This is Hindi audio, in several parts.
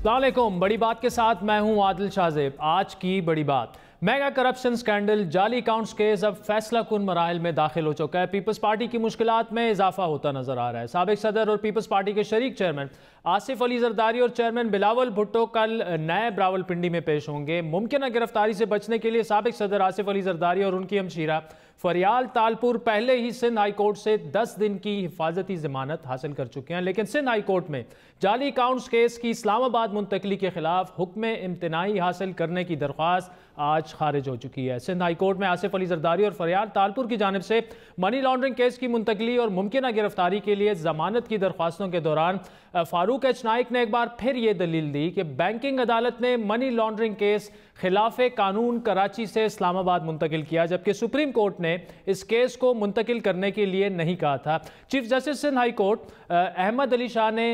अस्सलाम वालेकुम। बड़ी बात के साथ मैं हूं आदिल शाहजेब। आज की बड़ी बात, मेगा करप्शन स्कैंडल, जाली अकाउंट्स केस अब फैसला कुन मराहिल में दाखिल हो चुका है। पीपल्स पार्टी की मुश्किलात में इजाफा होता नजर आ रहा है। साबिक सदर और पीपल्स पार्टी के शरीक चेयरमैन आसिफ अली जरदारी और चेयरमैन बिलावल भुट्टो कल नैब रावलपिंडी में पेश होंगे। मुमकिन गिरफ्तारी से बचने के लिए साबिक सदर आसिफ अली जरदारी और उनकी हमशीरा फरियाल तालपुर पहले ही सिंध हाई कोर्ट से 10 दिन की हिफाजती जमानत हासिल कर चुके हैं, लेकिन सिंध हाई कोर्ट में जाली अकाउंट्स केस की इस्लामाबाद मुंतकली के खिलाफ हुक्म इम्तनाई हासिल करने की दरख्वास्त आज खारिज हो चुकी है। सिंध हाई कोर्ट में आसिफ अली जरदारी और फरियाल तालपुर की जानिब से मनी लॉन्ड्रिंग केस की मुंतकली और मुमकिन गिरफ्तारी के लिए जमानत की दरख्वास्तों के दौरान फारूक एच नाइक ने एक बार फिर यह दलील दी कि बैंकिंग अदालत ने मनी लॉन्ड्रिंग केस खिलाफ कानून कराची से इस्लामाबाद मुंतकिल किया, जबकि सुप्रीम कोर्ट ने इस केस को मुंतकिल करने के लिए नहीं कहा था। Chief justice Sindh high court Ahmad Ali Shah ने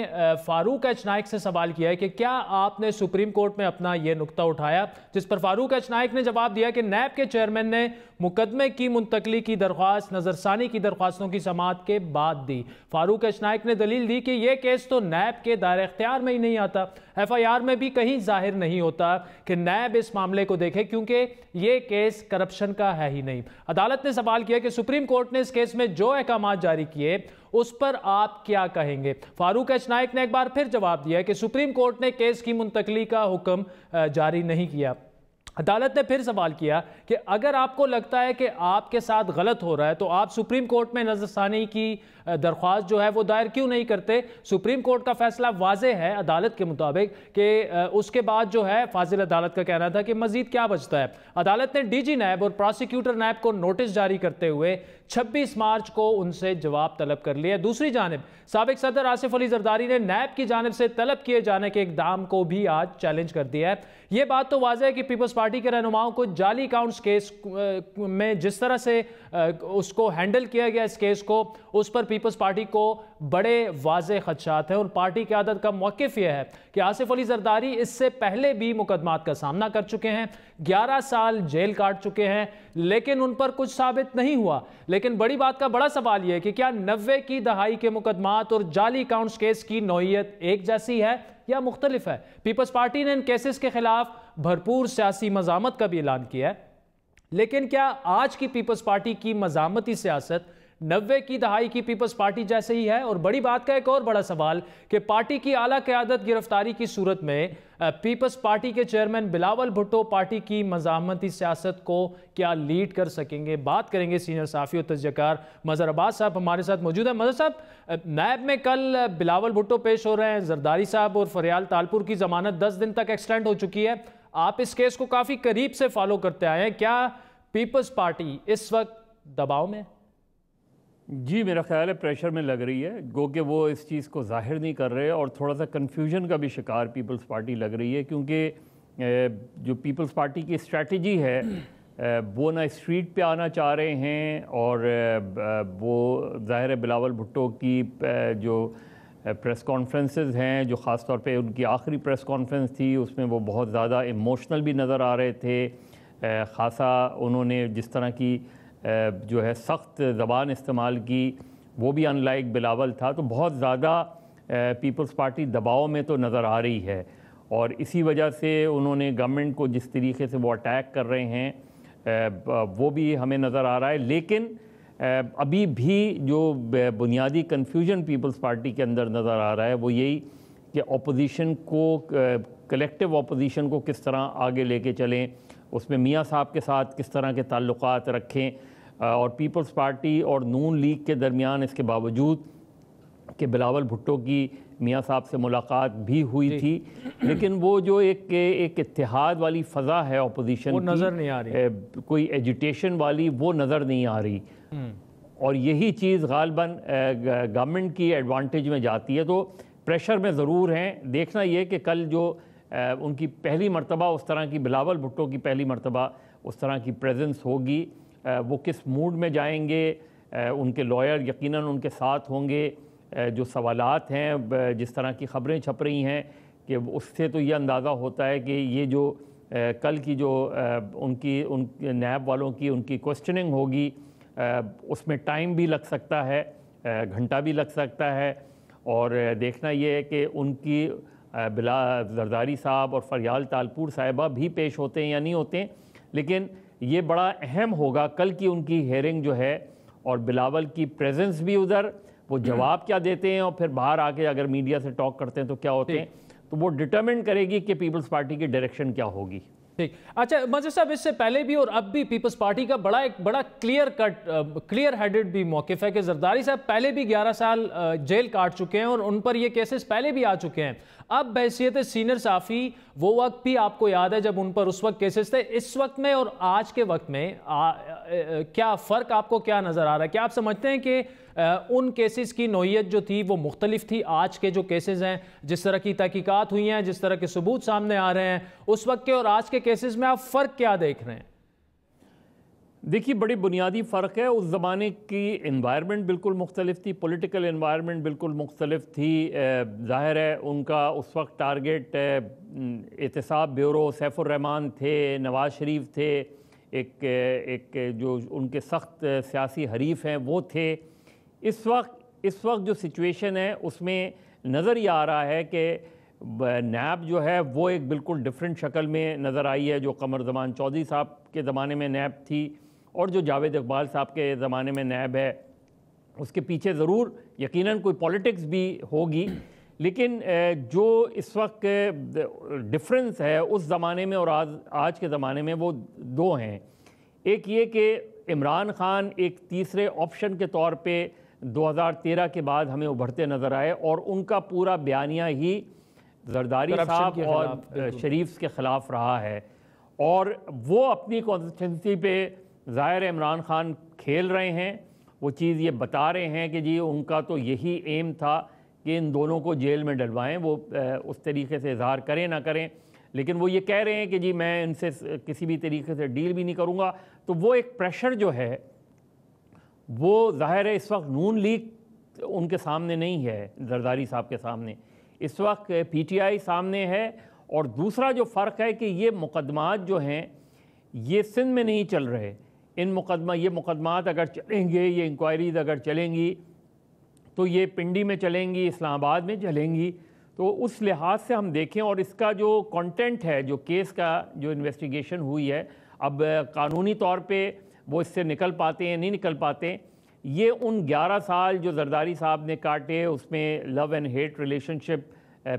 फारूक एच नाइक से सवाल किया है कि क्या आपने सुप्रीम कोर्ट में अपना यह नुक्ता उठाया, जिस पर फारूक एच नाइक ने जवाब दिया कि नैब के चेयरमैन ने मुकदमे की मुंतकली की दरख्वास्त नजरसानी की दरख्वास्तों की समाअत के बाद दी। फारूक एच नाइक ने दलील दी कि यह केस तो नैब के दायरे इख्तियार में ही नहीं आता, FIR में भी कहीं जाहिर नहीं होता कि नैब इस मामले को देखे, क्योंकि यह केस करप्शन का है ही नहीं। अदालत ने सवाल किया कि सुप्रीम कोर्ट ने इस केस में जो अहकाम जारी किए उस पर आप क्या कहेंगे। फारूक एच नाइक ने एक बार फिर जवाब दिया कि सुप्रीम कोर्ट ने केस की मुंतकली का हुक्म जारी नहीं किया। अदालत ने फिर सवाल किया कि अगर आपको लगता है कि आपके साथ गलत हो रहा है तो आप सुप्रीम कोर्ट में नजरसानी की दरख्वास्त जो है वो दायर क्यों नहीं करते। सुप्रीम कोर्ट का फैसला वाज़ेह है अदालत के मुताबिक कि उसके बाद जो है फाजिल अदालत का कहना था कि मजीद क्या बचता है। अदालत ने DG नैब और प्रोसिक्यूटर नैब को नोटिस जारी करते हुए 26 मार्च को उनसे जवाब तलब कर लिया। दूसरी जानिब साबिक सदर आसिफ अली जरदारी ने नैब की जानिब से तलब किए जाने के इकदाम को भी आज चैलेंज कर दिया है। यह बात तो वाज़ेह है कि पीपल्स पार्टी के रहनुमाओं को जाली अकाउंट्स केस में जिस तरह से उसको हैंडल किया गया, इस केस को, उस पर पीपल्स पार्टी को बड़े वाज़ेह खदशात हैं और पार्टी की आदत का मौक़िफ़ यह है कि आसिफ अली जरदारी इससे पहले भी मुकदमात का सामना कर चुके हैं, 11 साल जेल काट चुके हैं, लेकिन उन पर कुछ साबित नहीं हुआ। लेकिन बड़ी बात का बड़ा सवाल यह है कि क्या 90 की दहाई के मुकदमात और जाली अकाउंट्स केस की नौइयत एक जैसी है या मुख्तलिफ है। पीपल्स पार्टी ने इन केसेस के खिलाफ भरपूर सियासी मज़ामत का भी ऐलान किया है, लेकिन क्या आज की पीपल्स पार्टी की मज़ामती सियासत 90 की दहाई की पीपल्स पार्टी जैसे ही है। और बड़ी बात का एक और बड़ा सवाल कि पार्टी की आला क़यादत गिरफ्तारी की सूरत में पीपल्स पार्टी के चेयरमैन बिलावल भुट्टो पार्टी की मज़ामती सियासत को क्या लीड कर सकेंगे। बात करेंगे सीनियर सहाफ़ी और तजज़ियाकार मज़हर अब्बास साहब हमारे साथ मौजूद है। मज़हर साहब, नैब में कल बिलावल भुट्टो पेश हो रहे हैं, जरदारी साहब और फरियाल तालपुर की ज़मानत 10 दिन तक एक्सटेंड हो चुकी है। आप इस केस को काफ़ी करीब से फॉलो करते आए हैं, क्या पीपल्स पार्टी इस वक्त दबाव में? जी, मेरा ख्याल है प्रेशर में लग रही है, गो कि वो इस चीज़ को जाहिर नहीं कर रहे और थोड़ा सा कन्फ्यूजन का भी शिकार पीपल्स पार्टी लग रही है, क्योंकि जो पीपल्स पार्टी की स्ट्रेटजी है वो ना स्ट्रीट पे आना चाह रहे हैं और वो ज़ाहिर है बिलावल भुट्टो की जो प्रेस कॉन्फ्रेंसेस हैं, जो ख़ास तौर पे उनकी आखिरी प्रेस कॉन्फ्रेंस थी, उसमें वो बहुत ज़्यादा इमोशनल भी नज़र आ रहे थे। ख़ासा उन्होंने जिस तरह की जो है सख्त ज़बान इस्तेमाल की, वो भी अनलाइक बिलावल था। तो बहुत ज़्यादा पीपल्स पार्टी दबाव में तो नज़र आ रही है और इसी वजह से उन्होंने गवर्नमेंट को जिस तरीके से वो अटैक कर रहे हैं वो भी हमें नज़र आ रहा है। लेकिन अभी भी जो बुनियादी कन्फ्यूजन पीपल्स पार्टी के अंदर नज़र आ रहा है वो यही कि अपोजिशन को, कलेक्टिव अपोजिशन को किस तरह आगे लेके चलें, उसमें मियाँ साहब के साथ किस तरह के ताल्लुकात रखें। और पीपल्स पार्टी और नून लीग के दरमियान इसके बावजूद कि बिलावल भुट्टो की मियाँ साहब से मुलाकात भी हुई थी, लेकिन वो जो एक इत्तेहाद वाली फ़ज़ा है अपोजिशन वो नज़र नहीं आ रही, कोई एजिटेशन वाली वो नज़र नहीं आ रही। और यही चीज़ गालबन गवर्नमेंट की एडवांटेज में जाती है। तो प्रेशर में ज़रूर हैं। देखना ये कि कल जो उनकी पहली मर्तबा उस तरह की, बिलावल भुट्टो की पहली मर्तबा उस तरह की प्रेजेंस होगी, वो किस मूड में जाएंगे। उनके लॉयर यकीनन उनके साथ होंगे। जो सवालात हैं, जिस तरह की ख़बरें छप रही हैं कि उससे तो ये अंदाज़ा होता है कि ये जो कल की जो उन नैब वालों की उनकी क्वेश्चनिंग होगी, उसमें टाइम भी लग सकता है, घंटा भी लग सकता है। और देखना ये है कि उनकी जरदारी साहब और फरियाल तालपुर साहिबा भी पेश होते हैं या नहीं होते हैं, लेकिन ये बड़ा अहम होगा कल की उनकी हेयरिंग जो है, और बिलावल की प्रेजेंस भी उधर, वो जवाब क्या देते हैं और फिर बाहर आके अगर मीडिया से टॉक करते हैं तो क्या होते हैं, तो वो डिटरमिन करेगी कि पीपल्स पार्टी की डायरेक्शन क्या होगी। ठीक। अच्छा मज़हर साहब, इससे पहले भी और अब भी पीपल्स पार्टी का बड़ा क्लियर हेडेड भी मौक़िफ़ है कि जरदारी साहब पहले भी 11 साल जेल काट चुके हैं और उन पर ये केसेस पहले भी आ चुके हैं। अब बहैसियत सीनियर साफ़ी वो वक्त भी आपको याद है जब उन पर उस वक्त केसेस थे, इस वक्त में और आज के वक्त में क्या फ़र्क आपको क्या नज़र आ रहा है? क्या आप समझते हैं कि उन केसेस की नौइयत जो थी वो मुख्तलिफ थी? आज के जो केसेस हैं, जिस तरह की तहकीकात हुई हैं, जिस तरह के सबूत सामने आ रहे हैं, उस वक्त के और आज के केसेस में आप फ़र्क क्या देख रहे हैं? देखिए, बड़ी बुनियादी फ़र्क है। उस ज़माने की इन्वायरमेंट बिल्कुल मुख्तलिफ थी, पॉलिटिकल इन्वायरमेंट बिल्कुल मुख्तलिफ थी। ज़ाहिर है उनका उस वक्त टारगेट एहतसाब ब्यूरो, सैफुर्रहमान थे, नवाज़ शरीफ थे, एक जो उनके सख्त सियासी हरीफ हैं वो थे। इस वक्त जो सिचुएशन है उसमें नज़र ये आ रहा है कि नैब जो है वो एक बिल्कुल डिफरेंट शक्ल में नज़र आई है, जो कमर ज़मान चौधरी साहब के ज़माने में नैब थी और जो जावेद इकबाल साहब के ज़माने में नैब है। उसके पीछे ज़रूर यकीनन कोई पॉलिटिक्स भी होगी, लेकिन जो इस वक्त डिफरेंस है उस ज़माने में और आज के ज़माने में वो दो हैं। एक ये कि इमरान खान एक तीसरे ऑप्शन के तौर पे 2013 के बाद हमें उभरते नज़र आए और उनका पूरा बयानिया ही जरदारी साहब और शरीफ के ख़िलाफ़ रहा है, और वो अपनी कॉन्स्टिट्यूंसी पे ज़ाहिर इमरान खान खेल रहे हैं। वो चीज़ ये बता रहे हैं कि जी उनका तो यही एम था कि इन दोनों को जेल में डलवाएं। वो उस तरीके से इजहार करें ना करें, लेकिन वो ये कह रहे हैं कि जी मैं इनसे किसी भी तरीके से डील भी नहीं करूँगा। तो वो एक प्रेशर जो है वो ज़ाहिर है इस वक्त नून लीग उनके सामने नहीं है, जरदारी साहब के सामने इस वक्त PTI सामने है। और दूसरा जो फ़र्क है कि ये मुकदमात जो हैं ये सिंध में नहीं चल रहे। ये मुकदमात अगर चलेंगे, ये इंक्वायरीज अगर चलेंगी तो ये पिंडी में चलेंगी, इस्लामाबाद में चलेंगी। तो उस लिहाज से हम देखें, और इसका जो कंटेंट है, जो केस का जो इन्वेस्टिगेशन हुई है, अब कानूनी तौर पे वो इससे निकल पाते हैं नहीं निकल पाते, ये उन 11 साल जो जरदारी साहब ने काटे उसमें love and hate relationship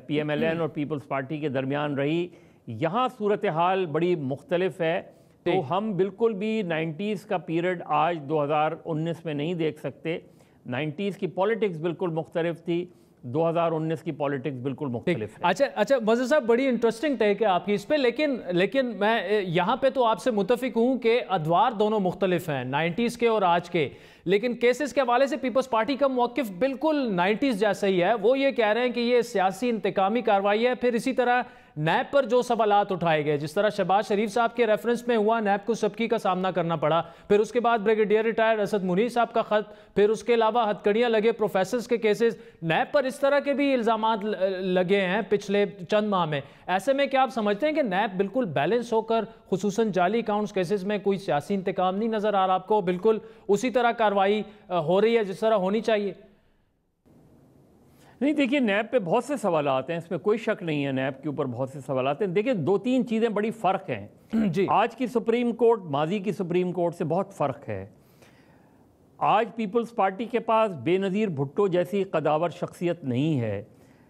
PMLN और पीपल्स पार्टी के दरमियान रही। यहाँ सूरत हाल बड़ी मुख्तलिफ है। तो हम बिल्कुल भी 90s का पीरियड आज 2019 में नहीं देख सकते। 90s की पॉलिटिक्स बिल्कुल मुख्तलिफ थी, 2019 की पॉलिटिक्स बिल्कुल मुख्तलिफ है। अच्छा मज़हर साहब, बड़ी इंटरेस्टिंग टेक है आपकी इस पे, लेकिन मैं यहाँ पे तो आपसे मुतफिक हूँ कि अदवार दोनों मुख्तलिफ हैं, 90s के और आज के। लेकिन केसेस के हवाले से पीपल्स पार्टी का मौक़िफ़ बिल्कुल 90s जैसा ही है। वो ये कह रहे हैं कि ये सियासी इंतकामी कार्रवाई है। फिर इसी तरह नैब पर जो सवालात उठाए गए, जिस तरह शहबाज शरीफ साहब के रेफरेंस में हुआ, नैब को सबकी का सामना करना पड़ा। फिर उसके बाद ब्रिगेडियर रिटायर्ड असद मुनीर साहब का ख़त, फिर उसके अलावा हथकड़ियाँ लगे प्रोफेसर्स के केसेस, नैब पर इस तरह के भी इल्ज़ामात लगे हैं पिछले चंद माह में। ऐसे में क्या आप समझते हैं कि नैब बिल्कुल बैलेंस होकर, खुसूसन जाली अकाउंट्स केसेस में कोई सियासी इंतकाम नहीं नज़र आ रहा आपको? बिल्कुल उसी तरह कार्रवाई हो रही है जिस तरह होनी चाहिए? नहीं, देखिए नैब पे बहुत से सवाल आते हैं, इसमें कोई शक नहीं है। नैब के ऊपर बहुत से सवाल आते हैं। देखिए 2-3 चीज़ें बड़ी फ़र्क हैं जी। आज की सुप्रीम कोर्ट माजी की सुप्रीम कोर्ट से बहुत फ़र्क है। आज पीपल्स पार्टी के पास बेनज़ीर भुट्टो जैसी कदावर शख्सियत नहीं है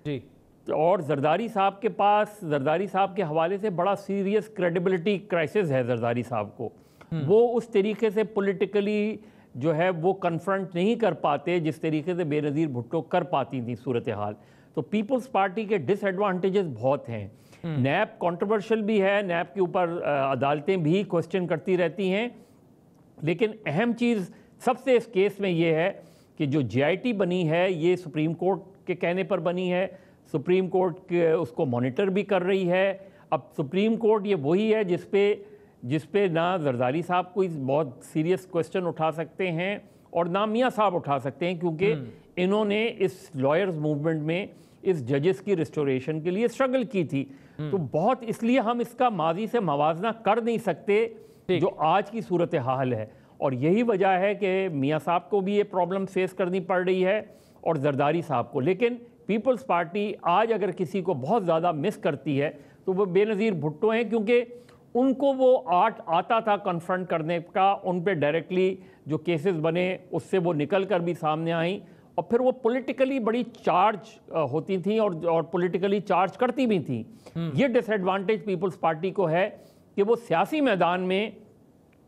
जी, और जरदारी साहब के पास, जरदारी साहब के हवाले से बड़ा सीरियस क्रेडिबिलिटी क्राइसिस है। जरदारी साहब को वो उस तरीके से पॉलिटिकली जो है वो कन्फ्रंट नहीं कर पाते जिस तरीके से बेनज़ीर भुट्टो कर पाती थी सूरत हाल। तो पीपल्स पार्टी के डिसएडवांटेजेस बहुत हैं। नैब कंट्रोवर्शियल भी है, नैब के ऊपर अदालतें भी क्वेश्चन करती रहती हैं, लेकिन अहम चीज़ सबसे इस केस में ये है कि जो JIT बनी है ये सुप्रीम कोर्ट के कहने पर बनी है। सुप्रीम कोर्ट उसको मॉनिटर भी कर रही है। अब सुप्रीम कोर्ट ये वही है जिस पे ना जरदारी साहब कोई बहुत सीरियस क्वेश्चन उठा सकते हैं और ना मियाँ साहब उठा सकते हैं, क्योंकि इन्होंने इस लॉयर्स मूवमेंट में इस जजेस की रिस्टोरेशन के लिए स्ट्रगल की थी। तो बहुत इसलिए हम इसका माजी से मवाजना कर नहीं सकते जो आज की सूरत हाल है। और यही वजह है कि मियाँ साहब को भी ये प्रॉब्लम फेस करनी पड़ रही है और जरदारी साहब को। लेकिन पीपल्स पार्टी आज अगर किसी को बहुत ज़्यादा मिस करती है तो वो बेनज़ीर भुट्टो हैं, क्योंकि उनको वो आर्ट आता था कन्फ्रंट करने का, उन पे डायरेक्टली जो केसेस बने उससे वो निकल कर भी सामने आई, और फिर वो पॉलिटिकली बड़ी चार्ज होती थी और पॉलिटिकली चार्ज करती भी थी। ये डिसएडवांटेज पीपल्स पार्टी को है कि वो सियासी मैदान में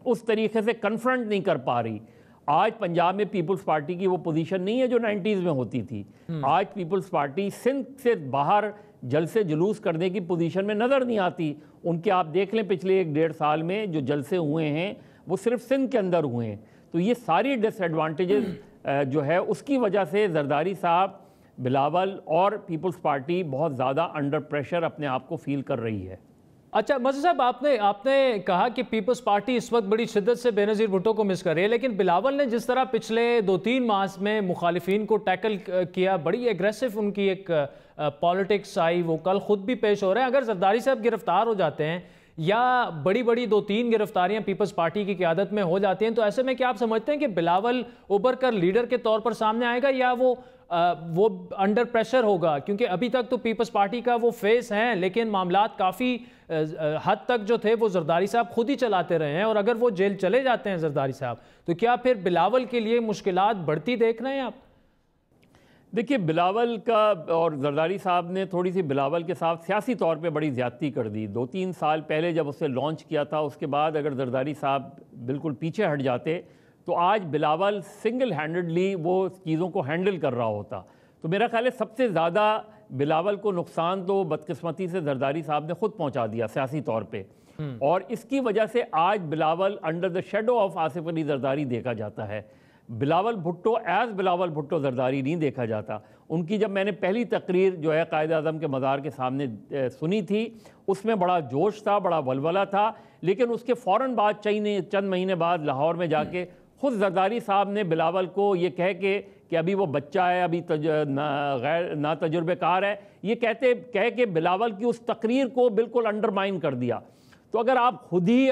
उस तरीके से कन्फ्रंट नहीं कर पा रही। आज पंजाब में पीपल्स पार्टी की वो पोजीशन नहीं है जो 90s में होती थी। आज पीपल्स पार्टी सिंध से बाहर जलसे जुलूस करने की पोजीशन में नज़र नहीं आती। उनके आप देख लें पिछले 1-1.5 साल में जो जलसे हुए हैं वो सिर्फ सिंध के अंदर हुए हैं। तो ये सारी डिसएडवांटेजेस जो है उसकी वजह से जरदारी साहब, बिलावल और पीपल्स पार्टी बहुत ज़्यादा अंडर प्रेशर अपने आप को फील कर रही है। अच्छा मज़हर साहब, आपने कहा कि पीपल्स पार्टी इस वक्त बड़ी शिद्दत से बेनज़ीर भुट्टो को मिस कर रही है, लेकिन बिलावल ने जिस तरह पिछले 2-3 माह में मुखालिफिन को टैकल किया, बड़ी एग्रेसिव उनकी एक पॉलिटिक्स आई, वो कल खुद भी पेश हो रहे हैं। अगर जरदारी साहब गिरफ्तार हो जाते हैं या बड़ी बड़ी 2-3 गिरफ्तारियां पीपल्स पार्टी की क़यादत में हो जाती हैं, तो ऐसे में क्या आप समझते हैं कि बिलावल उभर कर लीडर के तौर पर सामने आएगा या वो अंडर प्रेशर होगा? क्योंकि अभी तक तो पीपल्स पार्टी का वो फेस हैं, लेकिन मामलात काफ़ी हद तक जो थे वो जरदारी साहब खुद ही चलाते रहे हैं, और अगर वो जेल चले जाते हैं जरदारी साहब, तो क्या फिर बिलावल के लिए मुश्किलात बढ़ती देख रहे हैं आप? देखिए, बिलावल का और जरदारी साहब ने थोड़ी सी बिलावल के साथ सियासी तौर पे बड़ी ज़्यादती कर दी। 2-3 साल पहले जब उसे लॉन्च किया था, उसके बाद अगर जरदारी साहब बिल्कुल पीछे हट जाते तो आज बिलावल सिंगल हैंडेडली वो चीज़ों को हैंडल कर रहा होता। तो मेरा ख्याल है सबसे ज़्यादा बिलावल को नुकसान तो बदकिस्मती से जरदारी साहब ने खुद पहुँचा दिया सियासी तौर पर, और इसकी वजह से आज Bilawal under the shadow of Asif Ali Zardari देखा जाता है। बिलावल भुट्टो एज बिलावल भुट्टो जरदारी नहीं देखा जाता। उनकी जब मैंने पहली तकरीर जो है कायद आज़म के मज़ार के सामने सुनी थी, उसमें बड़ा जोश था, बड़ा वलवला था, लेकिन उसके फ़ौरन बाद चंद महीने बाद लाहौर में जाके खुद जरदारी साहब ने बिलावल को ये कह के कि अभी वो बच्चा है, अभी गैर ना तजुर्बेकार है, ये कह के बिलावल की उस तकरीर को बिल्कुल अंडरमाइन कर दिया। तो अगर आप खुद ही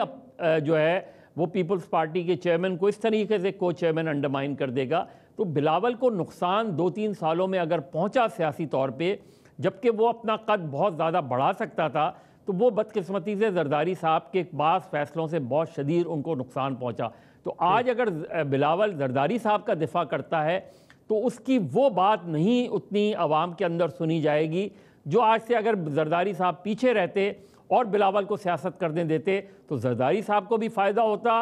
जो है वो पीपल्स पार्टी के चेयरमैन को इस तरीके से को चेयरमैन अंडरमाइन कर देगा, तो बिलावल को नुकसान 2-3 सालों में अगर पहुंचा सियासी तौर पे, जबकि वो अपना कद बहुत ज़्यादा बढ़ा सकता था, तो वो बदकिस्मती से जरदारी साहब के बाज़ फैसलों से बहुत शदीद उनको नुकसान पहुंचा। तो आज अगर बिलावल जरदारी साहब का दिफा करता है तो उसकी वो बात नहीं उतनी आवाम के अंदर सुनी जाएगी जो आज से अगर जरदारी साहब पीछे रहते और बिलावल को सियासत करने देते तो जरदारी साहब को भी फ़ायदा होता,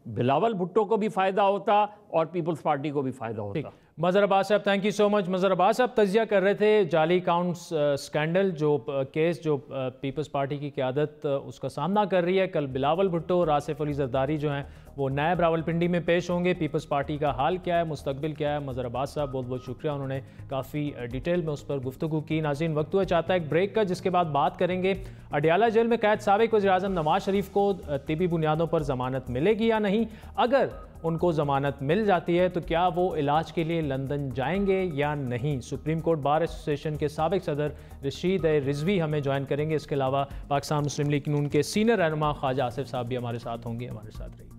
बिलावल भुट्टो को भी फ़ायदा होता और पीपल्स पार्टी को भी फ़ायदा होता। मज़हर अब्बास साहब, thank you so much. Mazhar Abbas साहब तजिया कर रहे थे जाली अकाउंट्स स्कैंडल जो केस जो पीपल्स पार्टी की क़यादत उसका सामना कर रही है। कल बिलावल भुट्टो और आसिफ अली जरदारी जो हैं वो नायब रावलपिंडी में पेश होंगे। पीपल्स पार्टी का हाल क्या है, मुस्तकबिल क्या है? मज़हर अब्बास साहब बहुत बहुत शुक्रिया, उन्होंने काफ़ी डिटेल में उस पर गुफ्तगू की। नाज़रीन, वक्त हुआ चाहता है एक ब्रेक का, जिसके बाद बात करेंगे अडियाला जेल में कैद साबिक़ वज़ीर-ए-आज़म नवाज शरीफ को तिबी बुनियादों पर ज़मानत मिलेगी या नहीं। अगर उनको ज़मानत मिल जाती है तो क्या वो इलाज के लिए लंदन जाएंगे या नहीं। सुप्रीम कोर्ट बार एसोसिएशन के साबिक़ सदर रशीद रिजवी हमें ज्वाइन करेंगे। इसके अलावा पाकिस्तान मुस्लिम लीग नून के सीनियर रहनुमा ख्वाजा आसिफ साहब भी हमारे साथ होंगे। हमारे साथ रहिए।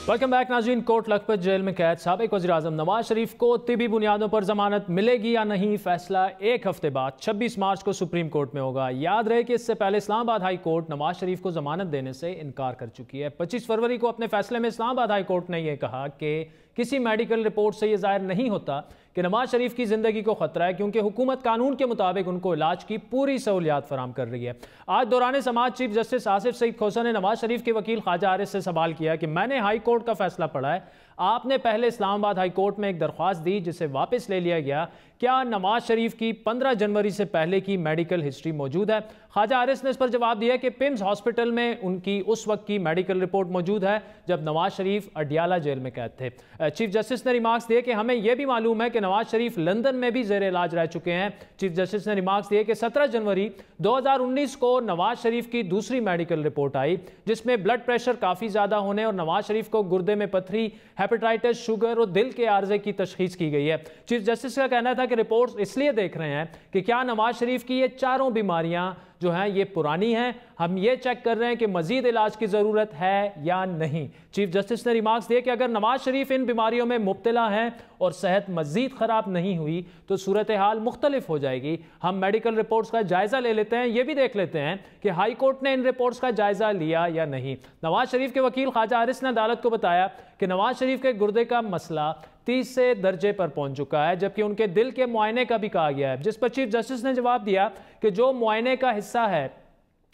वेलकम बैक नाज़रीन। कोट लखपत जेल में कैद साबिक़ वज़ीर-ए-आज़म नवाज शरीफ को तिबी बुनियादों पर ज़मानत मिलेगी या नहीं, फैसला एक हफ्ते बाद 26 मार्च को सुप्रीम कोर्ट में होगा। याद रहे कि इससे पहले इस्लामाबाद हाई कोर्ट नवाज शरीफ को ज़मानत देने से इनकार कर चुकी है। 25 फरवरी को अपने फैसले में इस्लामाबाद हाई कोर्ट ने यह कहा कि किसी मेडिकल रिपोर्ट से यह ज़ाहिर नहीं होता कि नवाज शरीफ की ज़िंदगी को ख़तरा है, क्योंकि हुकूमत कानून के मुताबिक उनको इलाज की पूरी सहूलियात फराम कर रही है। आज दौरान समाज चीफ जस्टिस आसिफ सईद खोसा ने नवाज शरीफ के वकील ख्वाजा आरिस से सवाल किया कि मैंने हाई कोर्ट का फैसला पढ़ा है, आपने पहले इस्लामाबाद हाई कोर्ट में एक दरख्वास्त दी जिसे वापस ले लिया गया, क्या नवाज शरीफ की 15 जनवरी से पहले की मेडिकल हिस्ट्री मौजूद है? ख्वाजा आरिस ने इस पर जवाब दिया कि पिम्स हॉस्पिटल में उनकी उस वक्त की मेडिकल रिपोर्ट मौजूद है जब नवाज शरीफ अडियाला जेल में कैद थे। चीफ जस्टिस ने रिमार्क्स दिए कि हमें यह भी मालूम है कि नवाज शरीफ लंदन में भी जेर इलाज रह चुके हैं। चीफ जस्टिस ने रिमार्क्स दिए कि 17 जनवरी 2019 को नवाज शरीफ की दूसरी मेडिकल रिपोर्ट आई जिसमें ब्लड प्रेशर काफ़ी ज़्यादा होने और नवाज शरीफ को गुर्दे में पत्थरी हेपेटाइटिस, शुगर और दिल के आर्जे की तशखीस की गई है। चीफ जस्टिस का कहना था कि रिपोर्ट्स इसलिए देख रहे हैं कि क्या नवाज शरीफ की ये चारों बीमारियां जो हैं ये पुरानी हैं, हम ये चेक कर रहे हैं कि मजीद इलाज की ज़रूरत है या नहीं। चीफ जस्टिस ने रिमार्क्स दिए कि अगर नवाज शरीफ इन बीमारियों में मुब्तला हैं और सेहत मजीद ख़राब नहीं हुई तो सूरत हाल मुख्तलिफ हो जाएगी। हम मेडिकल रिपोर्ट्स का जायज़ा ले लेते हैं, ये भी देख लेते हैं कि हाई कोर्ट ने इन रिपोर्ट्स का जायज़ा लिया या नहीं। नवाज शरीफ के वकील ख्वाजा हारिस ने अदालत को बताया कि नवाज शरीफ के गुर्दे का मसला 30 दर्जे पर पहुंच चुका है, जबकि उनके दिल के मुआयने का भी कहा गया है, जिस पर चीफ जस्टिस ने जवाब दिया कि जो मुआयने का हिस्सा है,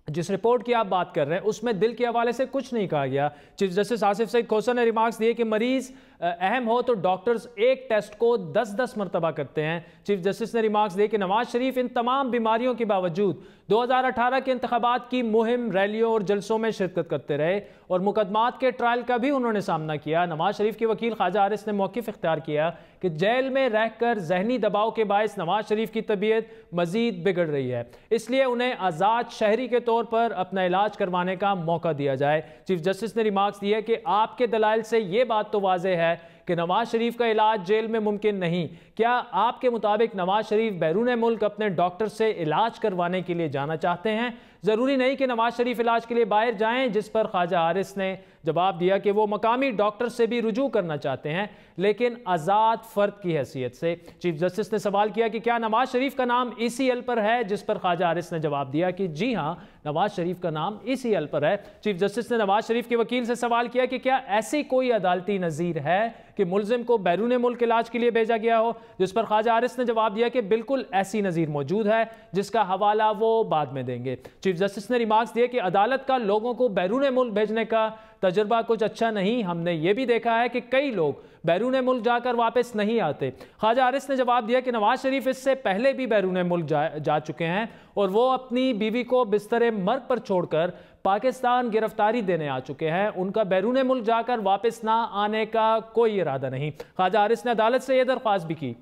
जिस रिपोर्ट की आप बात कर रहे हैं, उसमें दिल के हवाले से कुछ नहीं कहा गया। चीफ जस्टिस आसिफ सईद खोसर ने रिमार्क्स दिए कि मरीज अहम हो तो डॉक्टर्स एक टेस्ट को 10-10 मरतबा करते हैं। चीफ जस्टिस ने रिमार्क्स दिए कि नवाज शरीफ इन तमाम बीमारियों के बावजूद 2018 के इंतखाबात की मुहिम, रैलियों और जलसों में शिरकत करते रहे और मुकदमात के ट्रायल का भी उन्होंने सामना किया। नवाज शरीफ के वकील ख्वाजा हारिस ने मौक़िफ़ इख्तियार किया कि जेल में रहकर जहनी दबाव के बायस नवाज शरीफ की तबीयत मजीद बिगड़ रही है, इसलिए उन्हें आज़ाद शहरी के तौर पर अपना इलाज करवाने का मौका दिया जाए। चीफ जस्टिस ने रिमार्क्स दिए कि आपके दलाइल से ये बात तो वाज़ेह है कि नवाज शरीफ का इलाज जेल में मुमकिन नहीं। क्या आपके मुताबिक नवाज शरीफ बैरून मुल्क अपने डॉक्टर से इलाज करवाने के लिए जाना चाहते हैं? ज़रूरी नहीं कि नवाज शरीफ इलाज के लिए बाहर जाएं, जिस पर ख्वाजा हारिस ने जवाब दिया कि वो मकामी डॉक्टर से भी रुजू करना चाहते हैं, लेकिन आज़ाद फ़र्द की हैसियत से। चीफ जस्टिस ने सवाल किया कि क्या नवाज शरीफ का नाम ECL पर है, जिस पर ख्वाजा हारिस ने जवाब दिया कि जी हाँ, नवाज शरीफ का नाम ECL पर है। चीफ जस्टिस ने नवाज शरीफ के वकील से सवाल किया कि क्या ऐसी कोई अदालती नज़ीर है कि मुलजिम को बैरून मुल्क इलाज के लिए भेजा गया हो, जिस पर ख्वाजा हारिस ने जवाब दिया कि बिल्कुल ऐसी नज़ीर मौजूद है, जिसका हवाला वो बाद में देंगे। चीफ जस्टिस ने रिमार्क्स दिए कि अदालत का लोगों को बैरून मुल्क भेजने का तजुर्बा कुछ अच्छा नहीं, हमने ये भी देखा है कि कई लोग बैरून मुल्क जाकर वापस नहीं आते। ख्वाजा हारिस ने जवाब दिया कि नवाज शरीफ इससे पहले भी बैरून मुल्क जा चुके हैं और वो अपनी बीवी को बिस्तर मर्ग पर छोड़कर पाकिस्तान गिरफ्तारी देने आ चुके हैं, उनका बैरून मुल्क जाकर वापस ना आने का कोई इरादा नहीं। ख्वाजा हारिस ने अदालत से यह दरख्वास्त भी की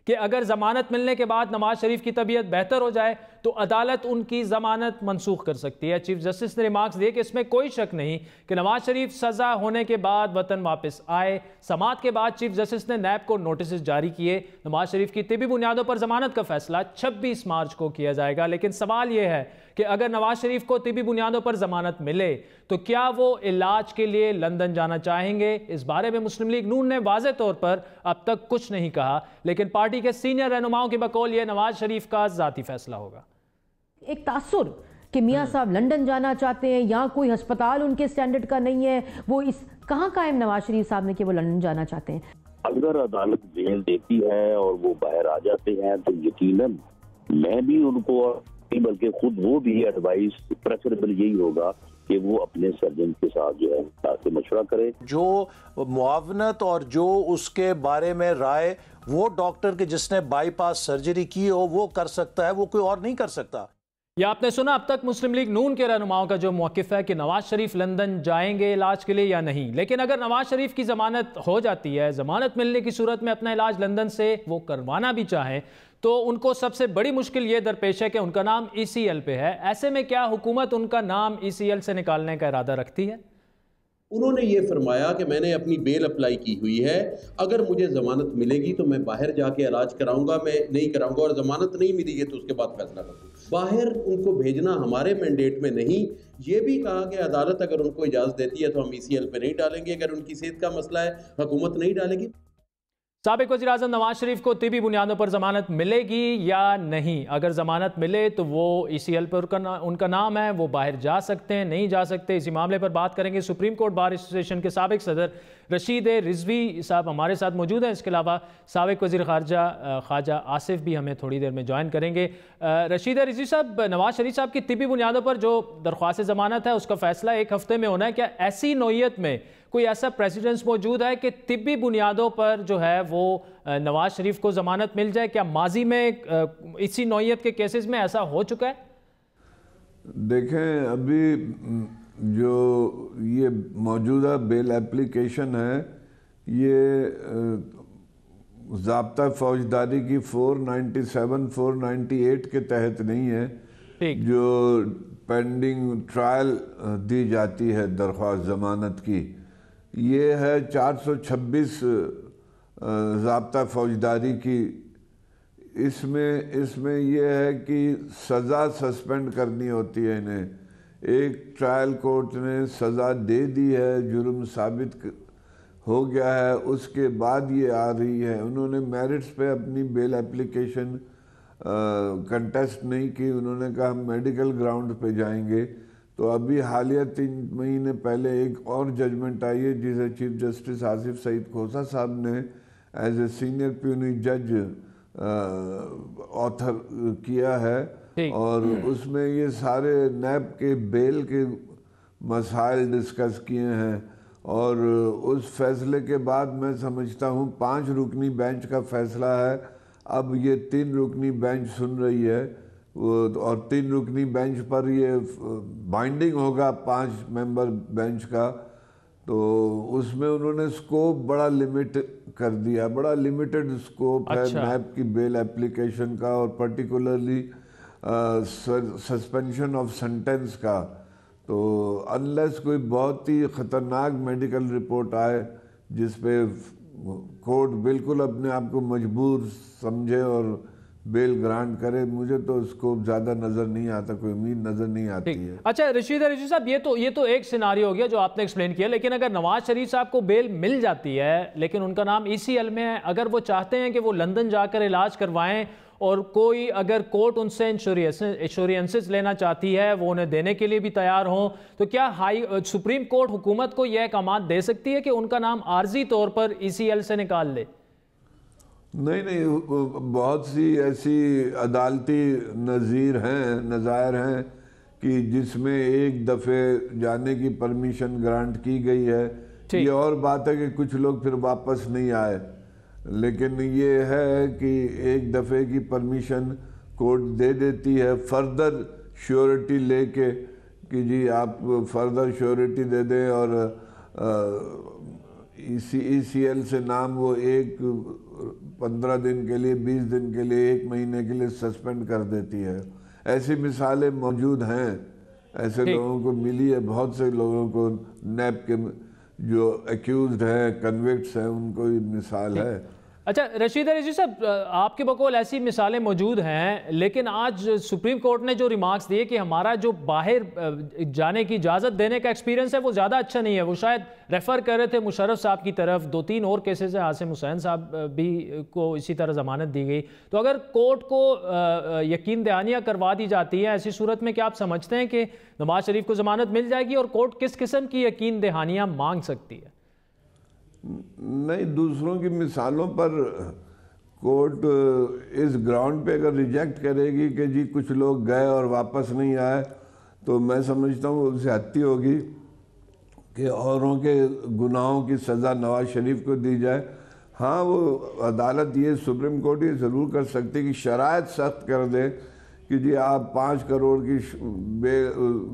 कि अगर जमानत मिलने के बाद नवाज शरीफ की तबीयत बेहतर हो जाए तो अदालत उनकी जमानत मनसूख कर सकती है। चीफ जस्टिस ने रिमार्क्स दिए कि इसमें कोई शक नहीं कि नवाज शरीफ सजा होने के बाद वतन वापस आए। समाअत के बाद चीफ जस्टिस ने नैब को नोटिस जारी किए। नवाज शरीफ की तिबी बुनियादों पर जमानत का फैसला 26 मार्च को किया जाएगा, लेकिन सवाल यह है कि अगर नवाज शरीफ को तिबी बुनियादों पर जमानत मिले तो क्या वो इलाज के लिए लंदन जाना चाहेंगे? इस बारे में मुस्लिम लीग नून ने वाज़े तौर पर अब तक कुछ नहीं कहा, लेकिन पार्टी के सीनियर रहनुमाओं की बकौल यह नवाज शरीफ का ज़ाती फैसला होगा। एक तासुर कि मियाँ साहब लंदन जाना चाहते हैं, यहाँ कोई अस्पताल उनके स्टैंडर्ड का नहीं है, वो इस कहाँ कायम नवाज शरीफ साहब ने कि वो लंदन जाना चाहते हैं? अगर अदालत बेल देती है और वो बाहर आ जाते हैं तो यकीनन मैं भी उनको, बल्कि खुद वो भी एडवाइस प्रेफरेबल यही होगा कि वो अपने सर्जन के साथ जो है ताकि मशवरा करे। जो मुआवनत और जो उसके बारे में राय वो डॉक्टर के जिसने बाईपास सर्जरी की हो वो कर सकता है, वो कोई और नहीं कर सकता। ये आपने सुना अब तक मुस्लिम लीग नून के रहनुमाओं का जो मौक़िफ़ है कि नवाज शरीफ लंदन जाएंगे इलाज के लिए या नहीं। लेकिन अगर नवाज शरीफ की ज़मानत हो जाती है, ज़मानत मिलने की सूरत में अपना इलाज लंदन से वो करवाना भी चाहें तो उनको सबसे बड़ी मुश्किल ये दरपेश है कि उनका नाम ECL पे है। ऐसे में क्या हुकूमत उनका नाम ECL से निकालने का इरादा रखती है? उन्होंने ये फरमाया कि मैंने अपनी बेल अप्लाई की हुई है, अगर मुझे ज़मानत मिलेगी तो मैं बाहर जाके इलाज कराऊंगा, मैं नहीं कराऊंगा, और ज़मानत नहीं मिलेगी तो उसके बाद फैसला करूँगा। बाहर उनको भेजना हमारे मैंडेट में नहीं। ये भी कहा कि अदालत अगर उनको इजाज़त देती है तो हम ECL पे नहीं डालेंगे, अगर उनकी सेहत का मसला है हुकूमत नहीं डालेगी। साबिक वज़ीर आज़म नवाज शरीफ को तिबी बुनियादों पर ज़मानत मिलेगी या नहीं? अगर ज़मानत मिले तो वो ECL पर उनका नाम है, वो बाहर जा सकते हैं, नहीं जा सकते, इसी मामले पर बात करेंगे। सुप्रीम कोर्ट बार एसोसिएशन के साबिक सदर रशीद रिजवी साहब हमारे साथ मौजूद हैं। इसके अलावा साबिक वज़ीर ख़ारजा ख्वाजा आसिफ भी हमें थोड़ी देर में ज्वाइन करेंगे। रशीद रिजवी साहब, नवाज शरीफ साहब की तिबी बुनियादों पर जो दरख्वास्त ज़मानत है उसका फ़ैसला 1 हफ़्ते में होना है। क्या ऐसी नौयत में कोई ऐसा प्रेसिडेंस मौजूद है कि तिब्बी बुनियादों पर जो है वो नवाज शरीफ को ज़मानत मिल जाए? क्या माजी में इसी नौयत के केसेस में ऐसा हो चुका है? देखें, अभी जो ये मौजूदा बेल एप्लीकेशन है ये ज़ाब्ता फौजदारी की 497 498 के तहत नहीं है, जो पेंडिंग ट्रायल दी जाती है दरख्वास्त ज़मानत की। ये है 426 ज़ाब्ता फौजदारी की। इसमें यह है कि सज़ा सस्पेंड करनी होती है इन्हें। एक ट्रायल कोर्ट ने सज़ा दे दी है, जुर्म साबित हो गया है, उसके बाद ये आ रही है। उन्होंने मेरिट्स पे अपनी बेल एप्लीकेशन कंटेस्ट नहीं की, उन्होंने कहा हम मेडिकल ग्राउंड पे जाएंगे। तो अभी हालिया 3 महीने पहले एक और जजमेंट आई है जिसे चीफ जस्टिस आसिफ सईद खोसा साहब ने एज ए सीनियर प्यूनी जज ऑथर किया है, और उसमें ये सारे नैब के बेल के मसाइल डिस्कस किए हैं। और उस फैसले के बाद मैं समझता हूँ 5 रुकनी बेंच का फैसला है, अब ये 3 रुकनी बेंच सुन रही है, और 3 रुकनी बेंच पर ये बाइंडिंग होगा 5 मेंबर बेंच का। तो उसमें उन्होंने स्कोप बड़ा लिमिट कर दिया, बड़ा लिमिटेड स्कोप है नैब की बेल एप्लीकेशन का, और पर्टिकुलरली सस्पेंशन ऑफ सेंटेंस का। तो अनलेस कोई बहुत ही ख़तरनाक मेडिकल रिपोर्ट आए जिस पे कोर्ट बिल्कुल अपने आप को मजबूर समझे और बेल ग्रांट करे, मुझे तो उसको ज़्यादा नज़र नहीं आता, कोई उम्मीद नज़र नहीं आती है। अच्छा रशीद साहब, ये तो एक सिनारियो हो गया जो आपने एक्सप्लेन किया, लेकिन अगर नवाज शरीफ साहब को बेल मिल जाती है लेकिन उनका नाम ECL में है, अगर वो चाहते हैं कि वो लंदन जाकर इलाज करवाएं और कोई अगर कोर्ट उनसे इंश्योरेंसेस लेना चाहती है, वो उन्हें देने के लिए भी तैयार हों, तो क्या सुप्रीम कोर्ट हुकूमत को यह अहकाम दे सकती है कि उनका नाम आर्जी तौर पर ECL से निकाल ले? नहीं, बहुत सी ऐसी अदालती नज़ायर हैं कि जिसमें एक दफ़े जाने की परमिशन ग्रांट की गई है। ये और बात है कि कुछ लोग फिर वापस नहीं आए, लेकिन ये है कि एक दफ़े की परमिशन कोर्ट दे देती है फर्दर श्योरिटी लेके कि जी आप फर्दर श्योरिटी दे दें, और ECL से नाम वो 15 दिन के लिए, 20 दिन के लिए, 1 महीने के लिए सस्पेंड कर देती है। ऐसी मिसालें मौजूद हैं, ऐसे लोगों को मिली है, बहुत से लोगों को नैब के जो एक्यूज्ड हैं, कन्विक्ट्स हैं, उनको ही मिसाल है। अच्छा रशीद साहब, आपके बकौल ऐसी मिसालें मौजूद हैं, लेकिन आज सुप्रीम कोर्ट ने जो रिमार्क्स दिए कि हमारा जो बाहर जाने की इजाज़त देने का एक्सपीरियंस है वो ज़्यादा अच्छा नहीं है, वो शायद रेफ़र कर रहे थे मुशर्रफ साहब की तरफ। 2-3 और केसेस है, आसिम हुसैन साहब भी को इसी तरह ज़मानत दी गई। तो अगर कोर्ट को यकीन दहानियाँ करवा दी जाती है, ऐसी सूरत में क्या आप समझते हैं कि नवाज शरीफ को ज़मानत मिल जाएगी, और कोर्ट किस किस्म की यकीन दहानियाँ मांग सकती है? नहीं, दूसरों की मिसालों पर कोर्ट इस ग्राउंड पे अगर रिजेक्ट करेगी कि जी कुछ लोग गए और वापस नहीं आए, तो मैं समझता हूँ उससे हत्ती होगी कि औरों के गुनाहों की सज़ा नवाज शरीफ को दी जाए। हाँ, वो अदालत ये सुप्रीम कोर्ट ये ज़रूर कर सकती है कि शराइत सख्त कर दे कि जी आप 5 करोड़ की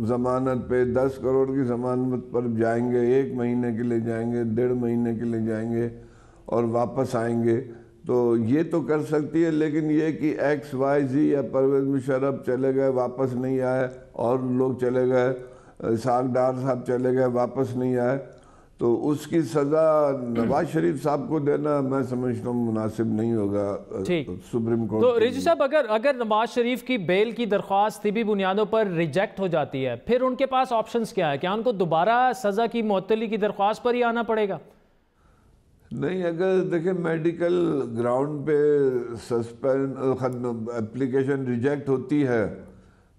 ज़मानत पे 10 करोड़ की ज़मानत पर जाएंगे, 1 महीने के लिए जाएंगे, 1.5 महीने के लिए जाएंगे और वापस आएंगे, तो ये तो कर सकती है। लेकिन ये कि XYZ या परवेज़ मुशर्रफ चले गए वापस नहीं आए, और लोग चले गए, इसाक डार साहब चले गए वापस नहीं आए, तो उसकी सज़ा नवाज शरीफ साहब को देना मैं समझता हूँ मुनासिब नहीं होगा सुप्रीम कोर्ट। तो रिजवी साहब, अगर नवाज शरीफ की बेल की दरख्वास्त तिबी बुनियादों पर रिजेक्ट हो जाती है, फिर उनके पास ऑप्शंस क्या है? क्या उनको दोबारा सज़ा की मुअत्तली की दरख्वास्त पर ही आना पड़ेगा? नहीं, अगर देखें मेडिकल ग्राउंड पे सस्पेंड एप्लीकेशन रिजेक्ट होती है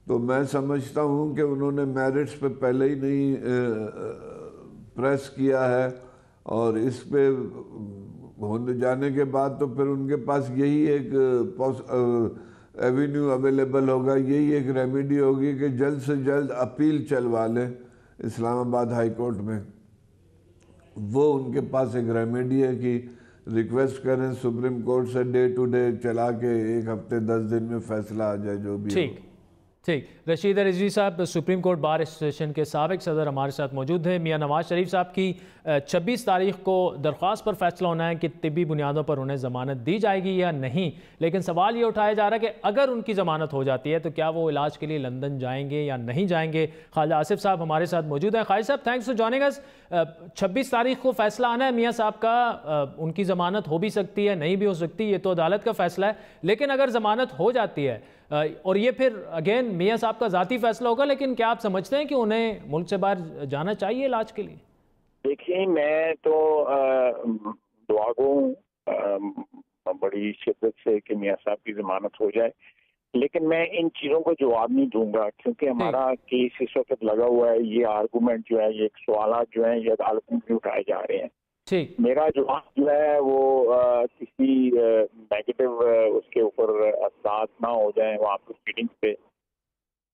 तो मैं समझता हूँ कि उन्होंने मेरिट्स पे पहले ही नहीं प्रेस किया है, और इस पे होने जाने के बाद तो फिर उनके पास यही एक एवेन्यू अवेलेबल होगा, यही एक रेमेडी होगी कि जल्द से जल्द अपील चलवा लें इस्लामाबाद हाई कोर्ट में। वो उनके पास एक रेमेडी है कि रिक्वेस्ट करें सुप्रीम कोर्ट से डे टू डे चला के 1 हफ्ते 10 दिन में फैसला आ जाए, जो भी। ठीक ठीक, रशीद रिजवी साहब सुप्रीम कोर्ट बार एसोसिएशन के साबिक सदर हमारे साथ मौजूद हैं। मियां नवाज शरीफ साहब की 26 तारीख को दरख्वास्त पर फैसला होना है कि तिब्बी बुनियादों पर उन्हें ज़मानत दी जाएगी या नहीं, लेकिन सवाल ये उठाया जा रहा है कि अगर उनकी ज़मानत हो जाती है तो क्या वो इलाज के लिए लंदन जाएंगे या नहीं जाएंगे। ख्वाजा आसिफ साहब हमारे साथ मौजूद हैं। Khwaja Sahab, thanks for joining us. 26 तारीख को फैसला आना है मियाँ साहब का, उनकी ज़मानत हो भी सकती है, नहीं भी हो सकती, ये तो अदालत का फैसला है, लेकिन अगर ज़मानत हो जाती है और ये फिर अगेन मियाँ साहब का ज़ाती फैसला होगा, लेकिन क्या आप समझते हैं कि उन्हें मुल्क से बाहर जाना चाहिए इलाज के लिए? देखिए, मैं तो दुआ गो बड़ी शिद्दत से कि मियाँ साहब की जमानत हो जाए, लेकिन मैं इन चीज़ों को जवाब नहीं दूंगा क्योंकि हमारा केस इस वक्त लगा हुआ है। ये आर्गूमेंट जो है, ये सवाल जो है, ये अदालत में उठाए जा रहे हैं। ठीक, मेरा जवाब जो है वो किसी नेगेटिव उसके ऊपर असर ना हो जाए वहाँ प्रोसीडिंग्स पे।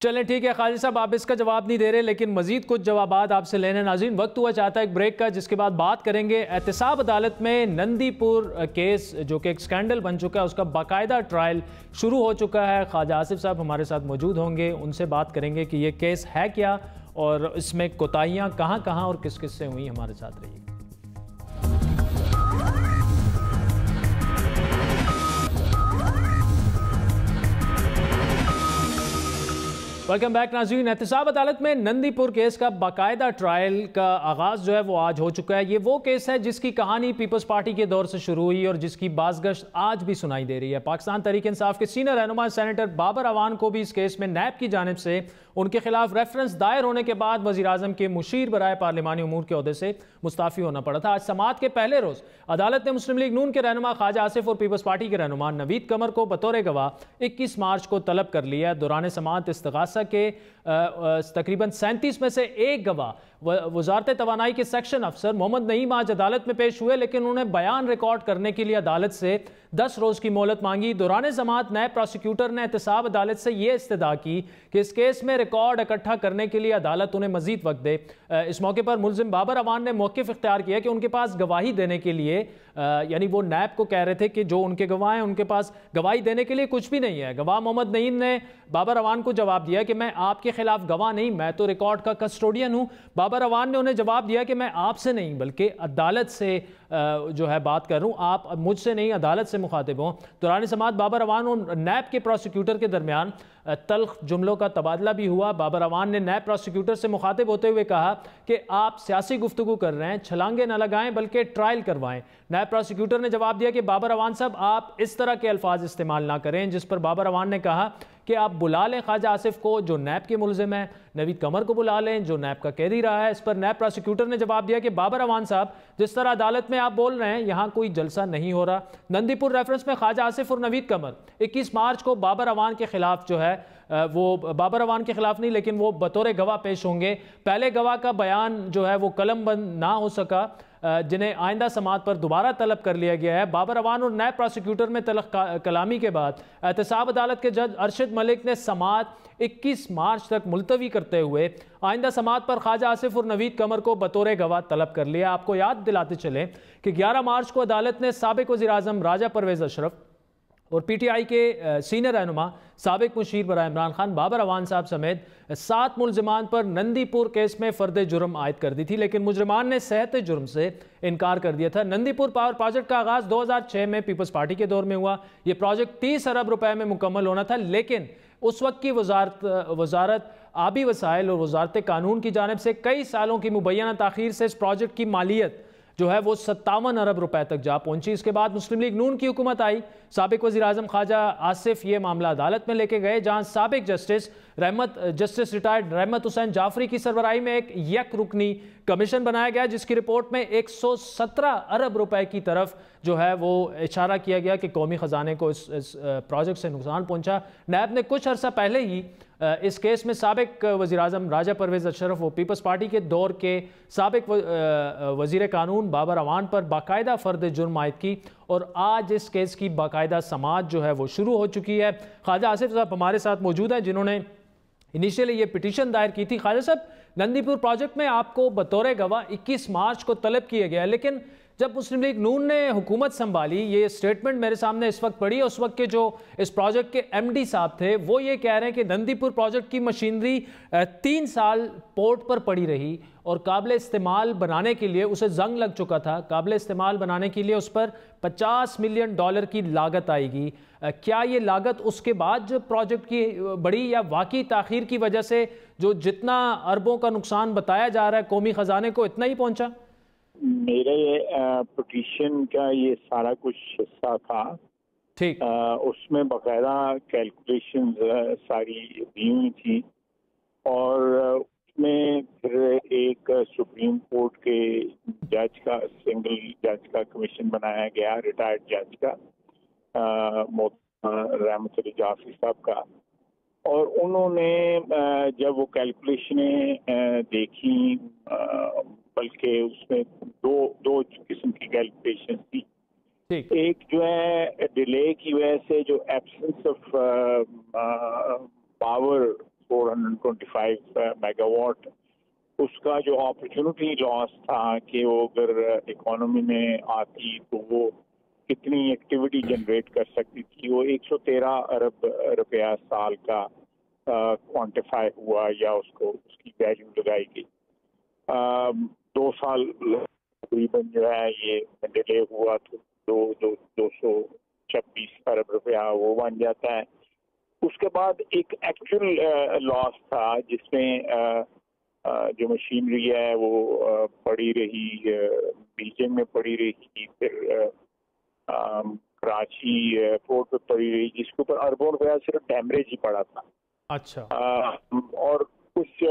चलें ठीक है ख्वाजा साहब, आप इसका जवाब नहीं दे रहे, लेकिन मजीद कुछ जवाबात आपसे लेने नाज़रीन। वक्त हुआ चाहता है एक ब्रेक का, जिसके बाद बात करेंगे एहतसाब अदालत में नंदीपुर केस जो कि एक स्कैंडल बन चुका है, उसका बाकायदा ट्रायल शुरू हो चुका है। ख्वाजा आसिफ साहब हमारे साथ मौजूद होंगे, उनसे बात करेंगे कि ये केस है क्या और इसमें कोताहियाँ कहाँ कहाँ और किस किस से हुई। हमारे साथ रहिए। वेलकम बैक नाज़रीन। एहतसाब अदालत में नंदीपुर केस का बाकायदा ट्रायल का आगाज़ जो है वो आज हो चुका है। ये वो केस है जिसकी कहानी पीपल्स पार्टी के दौर से शुरू हुई और जिसकी बाज़गश्त आज भी सुनाई दे रही है। पाकिस्तान तहरीक इंसाफ के सीनियर रहनुमा सेनेटर बाबर अवान को भी इस केस में नैब की जानिब से उनके खिलाफ रेफरेंस दायर होने के बाद वज़ीर आज़म के मुशीर बराए पार्लिमानी उमूर के ओहदे से मुस्ताफ़ी होना पड़ा था। आज समाअत के पहले रोज़ अदालत ने मुस्लिम लीग नून के रहनुमा ख्वाजा आसिफ और पीपल्स पार्टी के रहनुमा नवीद कमर को बतौर गवाह 21 मार्च को तलब कर लिया है। दौरान समाअत इस्तगासा के तकरीबन 37 में से एक गवाह वजारत तवानाई के सेक्शन अफसर मोहम्मद नईम आज अदालत में पेश हुए, लेकिन उन्होंने बयान रिकॉर्ड करने के लिए अदालत से 10 रोज़ की मोहलत मांगी। दौरान समाअत नायब प्रोसिक्यूटर ने एहतसाब अदालत से यह इस्तदा की कि इस केस में रिकॉर्ड इकट्ठा करने के लिए अदालत उन्हें मजीद वक्त दे। इस मौके पर मुलजिम बाबर अवान ने मौक़िफ़ इख्तियार किया कि उनके पास गवाही देने के लिए, यानी वो नायब को कह रहे थे कि जो उनके गवाह हैं उनके पास गवाही देने के लिए कुछ भी नहीं है। गवाह मोहम्मद नईम ने बाबर अवान को जवाब दिया कि मैं आपके खिलाफ गवाह नहीं, मैं तो रिकॉर्ड का कस्टोडियन हूँ। बाबर अवान ने उन्हें जवाब दिया कि मैं आपसे नहीं बल्कि अदालत से जो है बात कर रहा हूँ, आप मुझसे नहीं अदालत से मुखातिब हों। दौरान समाअत बाबर अवान और नैब के प्रोसिक्यूटर के दरमियान तल्ख जुमलों का तबादला भी हुआ। बाबर अवान ने नैब प्रोसिक्यूटर से मुखातिब होते हुए कहा कि आप सियासी गुफ्तगू कर रहे हैं, छलांगे न लगाएं बल्कि ट्रायल करवाएं। नैब प्रोसिक्यूटर ने जवाब दिया कि बाबर अवान साहब, आप इस तरह के अल्फाज इस्तेमाल ना करें, जिस पर बाबर अवान ने कहा कि आप बुला लें ख्वाजा आसिफ को जो नैब के मुलजिम है, नवीद कमर को बुला लें जो नैब का कैदी रहा है। इस पर नैब प्रोसिक्यूटर ने जवाब दिया कि बाबर अवान साहब, जिस तरह अदालत में आप बोल रहे हैं यहाँ कोई जलसा नहीं हो रहा। नंदीपुर रेफरेंस में ख्वाजा आसिफ और नवीद कमर 21 मार्च को बाबर अवान के खिलाफ जो है वो बाबर अवान के खिलाफ नहीं, लेकिन वो बतौर गवाह पेश होंगे। पहले गवाह का बयान जो है वो कलम बंद ना हो सका, जिन्हें आइंदा समाअत पर दोबारा तलब कर लिया गया है। बाबर अवान और नैब प्रोसिक्यूटर में तलब कलामी के बाद एहतसाब अदालत के जज अरशद मलिक ने समाअत 21 मार्च तक मुलतवी करते हुए आइंदा समाअत पर ख्वाजा आसिफ और नवीद कमर को बतौर गवाह तलब कर लिया। आपको याद दिलाते चले कि 11 मार्च को अदालत ने साबिक वज़ीर आज़म राजा परवेज़ अशरफ और PTI के सीनियर रहनुमा साबिक मुशीर बराए इमरान खान बाबर अवान साहब समेत 7 मुलजिमान पर नंदीपुर केस में फ़र्द जुर्म आयद कर दी थी, लेकिन मुजरिमान ने सेहत जुर्म से इनकार कर दिया था। नंदीपुर पावर प्रोजेक्ट का आगाज़ 2006 में पीपल्स पार्टी के दौर में हुआ। यह प्रोजेक्ट 30 अरब रुपए में मुकम्मल होना था, लेकिन उस वक्त की वजारत आबी वसाइल और वजारत कानून की जानिब से कई सालों की मुबैना ताख़ीर से इस प्रोजेक्ट की मालियत जो है वो 57 अरब रुपए तक जा पहुंची। इसके बाद मुस्लिम लीग नून की हुकूमत आई। साबिक वज़ीर आज़म ख्वाजा आसिफ ये मामला अदालत में लेके गए, जहां साबिक जस्टिस रिटायर्ड रहमत हुसैन जाफरी की सरबराही में एक यक रुकनी कमीशन बनाया गया, जिसकी रिपोर्ट में 117 अरब रुपए की तरफ जो है वो इशारा किया गया कि कौमी ख़जाने को इस प्रोजेक्ट से नुकसान पहुंचा। नैब ने कुछ अर्सा पहले ही इस केस में साबिक वज़ीर आज़म राजा परवेज़ अशरफ और पीपल्स पार्टी के दौर के साबिक वज़ीर कानून बाबर अवान पर बाकायदा फ़र्द जुर्म आयद की और आज इस केस की बाकायदा समाअत जो है वो शुरू हो चुकी है। ख्वाजा आसिफ साहब हमारे साथ मौजूद हैं, जिन्होंने इनिशियली ये पिटीशन दायर की थी। ख्वाजा साहब, नंदीपुर प्रोजेक्ट में आपको बतौर गवाह 21 मार्च को तलब किया गया, लेकिन जब मुस्लिम लीग नून ने हुकूमत संभाली, ये स्टेटमेंट मेरे सामने इस वक्त पड़ी है, उस वक्त के जो इस प्रोजेक्ट के एमडी साहब थे वो ये कह रहे हैं कि नंदीपुर प्रोजेक्ट की मशीनरी 3 साल पोर्ट पर पड़ी रही और काबिल इस्तेमाल बनाने के लिए उसे जंग लग चुका था। काबिल इस्तेमाल बनाने के लिए उस पर $50 मिलियन की लागत आएगी। क्या ये लागत उसके बाद जो प्रोजेक्ट की बड़ी या वाकई ताखीर की वजह से जो जितना अरबों का नुकसान बताया जा रहा है कौमी खजाने को, इतना ही पहुंचा? मेरे पिटीशन का ये सारा कुछ हिस्सा था, ठीक। उसमें बाकायदा कैलकुलेशन सारी दी हुई थी और उसमें फिर एक सुप्रीम कोर्ट के जज का, सिंगल जज का कमीशन बनाया गया, रिटायर्ड जज का, रहमत अली जाफरी साहब का, और उन्होंने जब वो कैलकुलेशनें देखी, बल्कि उसमें दो किस्म की कैलकुलेशन थी। एक जो है डिले की वजह से जो एब्सेंस ऑफ पावर 425 मेगावाट, उसका जो अपॉर्चुनिटी लॉस था कि वो अगर इकोनॉमी में आती तो वो कितनी एक्टिविटी जनरेट कर सकती थी, वो 113 अरब रुपया साल का क्वांटिफाई हुआ या उसको उसकी वैल्यू लगाई गई। 2 साल तकरीबन जो है ये डिले हुआ तो 226 अरब रुपया वो बन जाता है। उसके बाद एक एक्चुअल लॉस था जिसमें जो मशीनरी है वो पड़ी रही, बीजिंग में पड़ी रही, फिर कराची पोर्ट पे पड़ी रही, जिसके ऊपर अरबों रुपया सिर्फ डैमरेज ही पड़ा था। अच्छा। और कुछ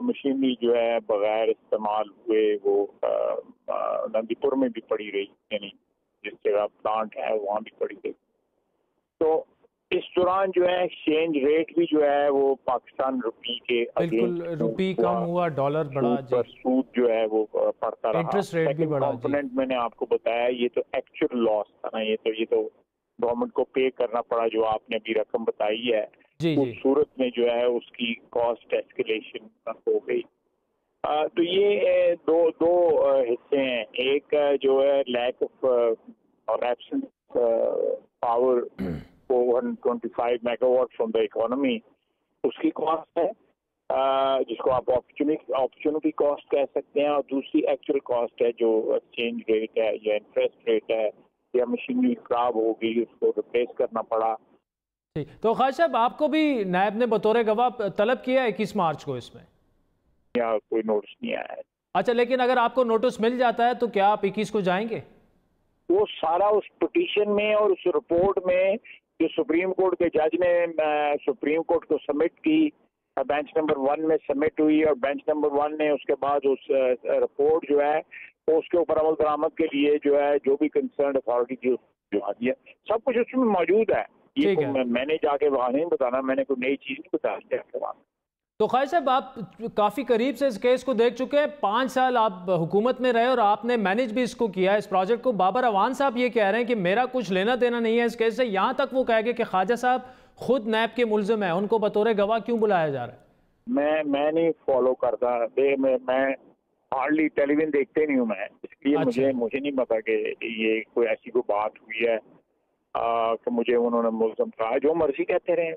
मशीनरी जो है बगैर इस्तेमाल हुए वो नंदीपुर में भी पड़ी रही, यानी जिस जगह प्लांट है वहाँ भी पड़ी रही। तो इस दौरान जो है एक्सचेंज रेट भी जो है वो पाकिस्तान रुपी के बिल्कुल, रुपी कम हुआ, डॉलर बढ़ा, सूद जो है वो पड़ता रहा। इंटरेस्ट रेट भी बढ़ा। कंपोनेंट मैंने आपको बताया, ये तो एक्चुअल लॉस था ना, ये तो गवर्नमेंट को पे करना पड़ा, जो आपने अभी रकम बताई है। उस सूरत में जो है उसकी कॉस्ट एस्केलेशन हो गई। तो ये दो हिस्से हैं। एक जो है लैक ऑफ और absence power 425 megawatt from the economy, उसकी कॉस्ट है, जिसको आप अपॉर्चुनिटी कॉस्ट कह सकते हैं, और दूसरी एक्चुअल कॉस्ट है जो एक्सचेंज रेट है या इंटरेस्ट रेट है या मशीनरी खराब हो गई उसको रिप्लेस करना पड़ा। तो खालिद साहब, आपको भी नायब ने बतौर गवाह तलब किया 21 मार्च को इसमें? या कोई नोटिस नहीं आया है। अच्छा, लेकिन अगर आपको नोटिस मिल जाता है तो क्या आप 21 को जाएंगे? वो सारा उस पिटीशन में और उस रिपोर्ट में जो सुप्रीम कोर्ट के जज ने सुप्रीम कोर्ट को सबमिट की, बेंच नंबर 1 में सबमिट हुई, और बेंच नंबर 1 ने उसके बाद उस रिपोर्ट जो है तो उसके ऊपर अमल दरामद के लिए जो है जो भी कंसर्न अथॉरिटी थी जो दिया, सब कुछ उसमें मौजूद है। ये तो मैंने जाके वहाँ नहीं बताना, मैंने कोई नई चीज नहीं बताई आपके वहाँ। तो खालिद साहब, आप काफ़ी करीब से इस केस को देख चुके हैं, 5 साल आप हुकूमत में रहे और आपने मैनेज भी इसको किया, इस प्रोजेक्ट को। बाबर अवान साहब ये कह रहे हैं कि मेरा कुछ लेना देना नहीं है इस केस से, यहाँ तक वो कह गए कि ख्वाजा साहब खुद नैब के मुल्जिम है, उनको बतौर गवाह क्यों बुलाया जा रहा है? मैं नहीं फॉलो करता, मैं हार्डली टेलीविजन देखते नहीं हूँ मैं, इसलिए अच्छा। मुझे नहीं पता कि ये कोई ऐसी कोई बात हुई है कि मुझे उन्होंने मुल्जिम कहा। जो मर्जी कहते रहे,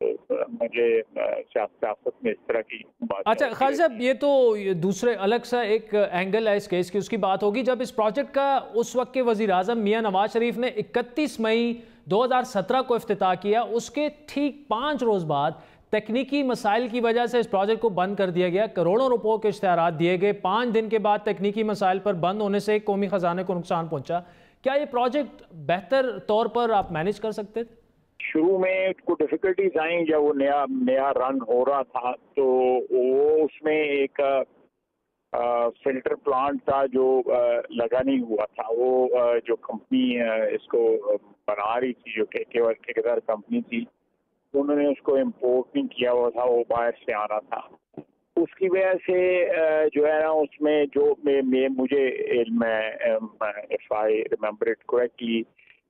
मुझे सियासत में इस तरह की बात। अच्छा खालिद साहब, ये तो दूसरे अलग सा एक एंगल है इस केस की, उसकी बात होगी। जब इस प्रोजेक्ट का उस वक्त के वजीर आजम मियां नवाज शरीफ ने 31 मई 2017 को इफ्तिताह किया, उसके ठीक 5 रोज़ बाद तकनीकी मसाइल की वजह से इस प्रोजेक्ट को बंद कर दिया गया। करोड़ों रुपयों के इश्तिहारात दिए गए। 5 दिन के बाद तकनीकी मसाइल पर बंद होने से कौमी खजाने को नुकसान पहुंचा। क्या ये प्रोजेक्ट बेहतर तौर पर आप मैनेज कर सकते थे? शुरू में कुछ डिफिकल्टीज आई जब वो नया रन हो रहा था, तो वो उसमें एक फिल्टर प्लांट था जो लगा नहीं हुआ था। वो जो कंपनी इसको बना रही थी, जो ठेकेदार कंपनी थी, उन्होंने उसको इम्पोर्ट नहीं किया हुआ था, वो बाहर से आ रहा था। उसकी वजह से जो है ना उसमें जो मुझे इल्म है, if I remember it correctly,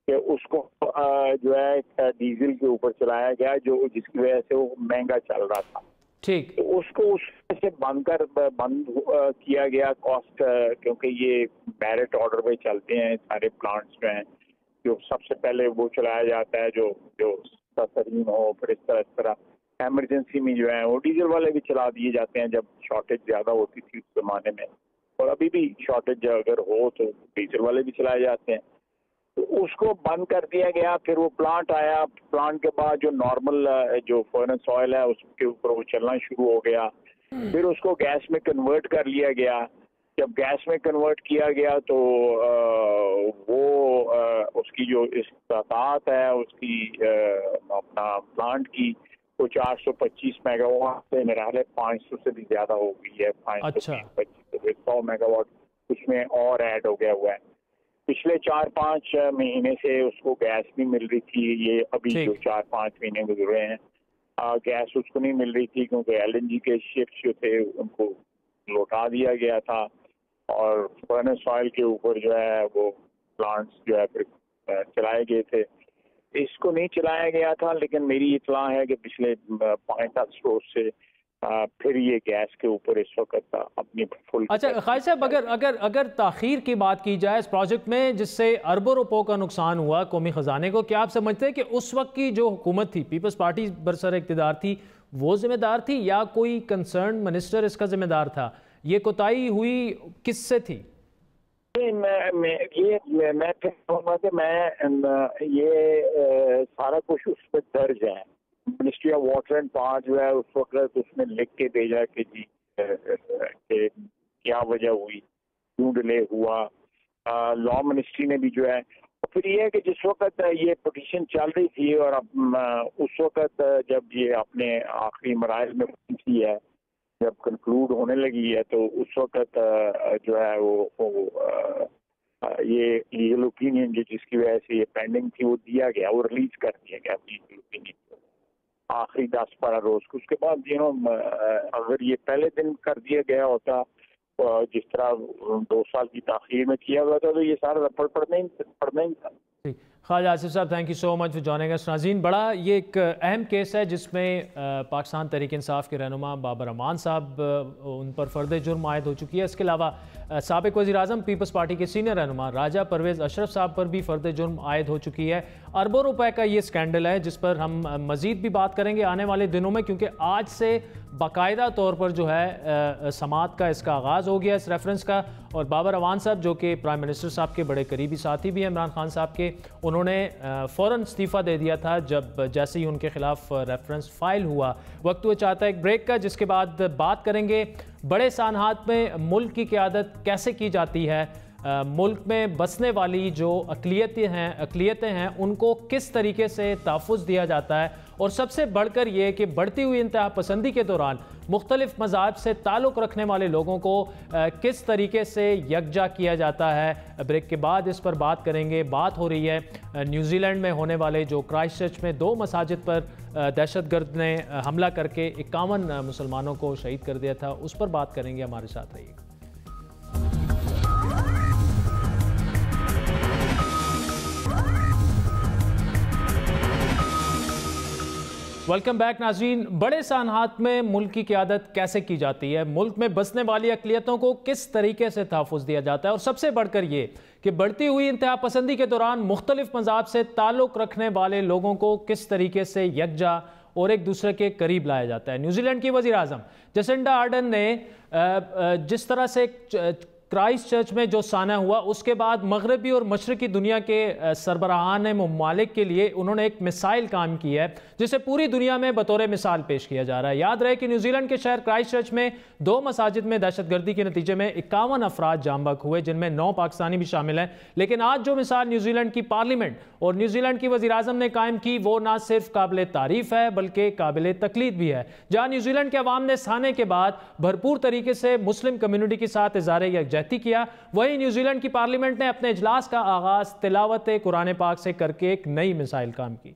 कि उसको जो है डीजल के ऊपर चलाया गया, जो जिसकी वजह से वो महंगा चल रहा था। ठीक, तो उसको उससे बंद किया गया कॉस्ट, क्योंकि ये बैरेट ऑर्डर पे चलते हैं सारे प्लांट्स जो हैं, जो सबसे पहले वो चलाया जाता है जो जो तरीन हो, फिर इस तरह एमरजेंसी में जो है वो डीजल वाले भी चला दिए जाते हैं जब शॉर्टेज ज़्यादा होती थी उस जमाने में, और अभी भी शॉर्टेज अगर हो तो डीजल वाले भी चलाए जाते हैं। तो उसको बंद कर दिया गया, फिर वो प्लांट आया, प्लांट के बाद जो नॉर्मल जो फर्नेस ऑयल है उसके ऊपर वो चलना शुरू हो गया, फिर उसको गैस में कन्वर्ट कर लिया गया। जब गैस में कन्वर्ट किया गया तो उसकी जो इस्तात है उसकी अपना प्लांट की वो 425 मेगावाट से मेरा ख्याल है 500 से भी ज्यादा हो गई है, 525 मेगावाट उसमें और ऐड हो गया हुआ है। पिछले 4-5 महीने से उसको गैस नहीं मिल रही थी, ये अभी जो 4-5 महीने गुजरे हैं गैस उसको नहीं मिल रही थी, क्योंकि LNG के शिप्स जो थे उनको लौटा दिया गया था और फर्नेस ऑयल के ऊपर जो है वो प्लांट्स जो है फिर चलाए गए थे। इसको नहीं चलाया गया था, लेकिन मेरी इत्तला है कि पिछले 5-10 रोज से फिर ये गैस के ऊपर इस वक्त अपनी फुल। अच्छा खालिद साहब, अगर ताखीर की बात की जाए इस प्रोजेक्ट में जिससे अरबों रुपयों का नुकसान हुआ कौमी ख़जाने को, क्या आप समझते हैं कि उस वक्त की जो हुकूमत थी, पीपल्स पार्टी बरसर इक़्तिदार थी, वो जिम्मेदार थी या कोई कंसर्न मिनिस्टर इसका जिम्मेदार था? ये कोताही हुई किससे थी? मैं कहूँगा कि ये सारा कुछ उस पर दर्ज है। Ministry of water and power जो है उस वक्त उसने लिख के भेजा कि जी कि क्या वजह हुई, क्यों डिले हुआ। लॉ मिनिस्ट्री ने भी जो है, फिर ये है कि जिस वक्त ये पिटीशन चल रही थी और उस वक्त जब ये अपने आखिरी मराइल में पहुंची है, जब कंक्लूड होने लगी है, तो उस वक्त जो है वो ये लीगल ओपिनियन जिसकी वजह से ये पेंडिंग थी वो दिया गया, वो रिलीज कर दिया गया लीगल ओपिनियन आखिरी 10-12 रोज को। उसके बाद अगर ये पहले दिन कर दिया गया होता जिस तरह 2 साल की ताखीर में किया हुआ था, तो ये सारा रफड़ पड़ना ही था। ख्वाजा आसिफ साहब, thank you so much for joining us. नाज़रीन, बड़ा ये एक अहम केस है जिसमें पाकिस्तान तहरीक इंसाफ के रहनुमा बाबर अमान साहब उन पर फ़र्द जुर्म आयद हो चुकी है। इसके अलावा साबिक़ वज़ीर आज़म पीपल्स पार्टी के सीनियर रहनुमा राजा परवेज़ अशरफ साहब पर भी फ़र्द जुर्म आयद हो चुकी है। अरबों रुपए का ये स्कैंडल है जिस पर हम मज़ीद भी बात करेंगे आने वाले दिनों में, क्योंकि आज से बाकायदा तौर पर जो है समात का इसका आगाज़ हो गया इस रेफरेंस का। और बाबर अवान साहब जो कि प्राइम मिनिस्टर साहब के बड़े करीबी साथी भी हैं इमरान खान साहब के, उन्होंने फ़ौरन इस्तीफ़ा दे दिया था जब जैसे ही उनके खिलाफ रेफरेंस फाइल हुआ। वक्त हुआ चाहता है एक ब्रेक का, जिसके बाद बात करेंगे बड़े सानहात में मुल्क की क़यादत कैसे की जाती है, मुल्क में बसने वाली जो अक़लियतें हैं उनको किस तरीके से तहफ़्फ़ुज़ दिया जाता है, और सबसे बढ़कर ये कि बढ़ती हुई इंतहा पसंदी के दौरान मुख्तलिफ मज़ाहब से ताल्लुक़ रखने वाले लोगों को किस तरीके से यकजा किया जाता है। ब्रेक के बाद इस पर बात करेंगे। बात हो रही है न्यूजीलैंड में होने वाले जो क्राइस्टचर्च में 2 मसाजिद पर दहशतगर्द ने हमला करके 51 मुसलमानों को शहीद कर दिया था, उस पर बात करेंगे। हमारे साथ रहिएगा। वेलकम बैक नाज़रीन। बड़े सानहात में मुल्क की क़यादत कैसे की जाती है, मुल्क में बसने वाली अक़लियतों को किस तरीके से तहफ़्फ़ुज़ दिया जाता है, और सबसे बढ़कर ये कि बढ़ती हुई इंतहा पसंदी के दौरान मुख्तलिफ मज़ाहब से ताल्लुक़ रखने वाले लोगों को किस तरीके से यकजा और एक दूसरे के करीब लाया जाता है। न्यूजीलैंड की वज़ीर आज़म जसिंडा आर्डन ने जिस तरह से क्राइस्ट चर्च में जो साना हुआ, उसके बाद मगरबी और मशरकी दुनिया के सरबराहान ममालिक के लिए उन्होंने एक मिसाइल काम की है जिसे पूरी दुनिया में बतौर मिसाल पेश किया जा रहा है। याद रहे कि न्यूजीलैंड के शहर क्राइस्ट चर्च में 2 मसाजिद में दहशतगर्दी के नतीजे में 51 अफराद जामबक हुए, जिनमें 9 पाकिस्तानी भी शामिल हैं। लेकिन आज जो मिसाल न्यूजीलैंड की पार्लियामेंट और न्यूजीलैंड की वज़ीर आज़म ने कायम की, वो ना सिर्फ काबिल तारीफ है बल्कि काबिल तकलीद भी है। जहाँ न्यूजीलैंड के अवाम ने साने के बाद भरपूर तरीके से मुस्लिम कम्युनिटी के साथ इज़हार यकजहती किया, वहीं न्यूजीलैंड की पार्लियामेंट ने अपने इजलास का आगाज तिलावत कुरान पाक से करके एक नई मिसाइल काम की।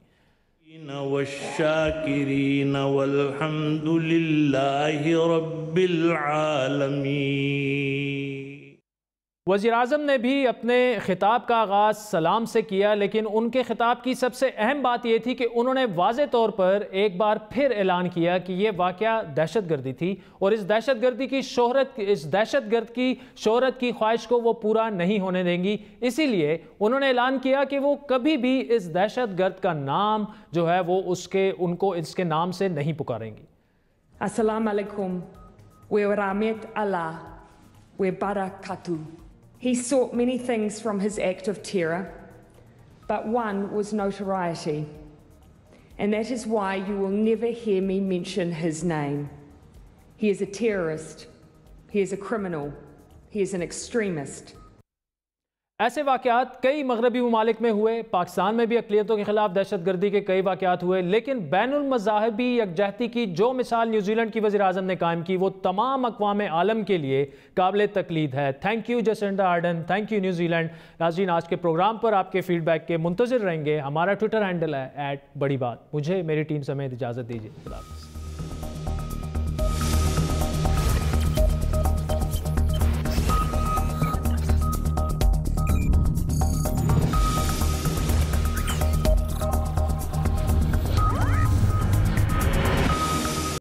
वज़ीर-ए-आज़म ने भी अपने खिताब का आगाज़ सलाम से किया, लेकिन उनके खिताब की सबसे अहम बात यह थी कि उन्होंने वाज़े तौर पर एक बार फिर ऐलान किया कि यह वाक़या दहशतगर्दी थी और इस दहशतगर्द की शोहरत की ख्वाहिश को वो पूरा नहीं होने देंगी। इसीलिए उन्होंने ऐलान किया कि वो कभी भी इस दहशतगर्द का नाम जो है वो उनको इसके नाम से नहीं पुकारेंगी। Assalamu alaikum wa rahmat Allah wa barakatuh. He sought many things from his act of terror, but one was notoriety. And that is why you will never hear me mention his name. He is a terrorist. He is a criminal. He is an extremist. ऐसे वाक़यात कई मगरबी ममालिक में हुए, पाकिस्तान में भी अक़लियतों के खिलाफ दहशतगर्दी के कई वाक़यात हुए, लेकिन बैनुल मज़ाहिबी यकजहती की जो मिसाल न्यूजीलैंड की वज़ीर-ए-आज़म ने कायम की वो तमाम अक़वाम आलम के लिए काबिल तक़लीद है। Thank you Jacinda Ardern, thank you New Zealand. नाज़रीन, आज के प्रोग्राम पर आपके फीडबैक के मुंतज़िर रहेंगे। हमारा ट्विटर हैंडल है @बड़ी बात। मुझे मेरी टीम समेत इजाज़त दीजिए। खुदा हाफ़िज़।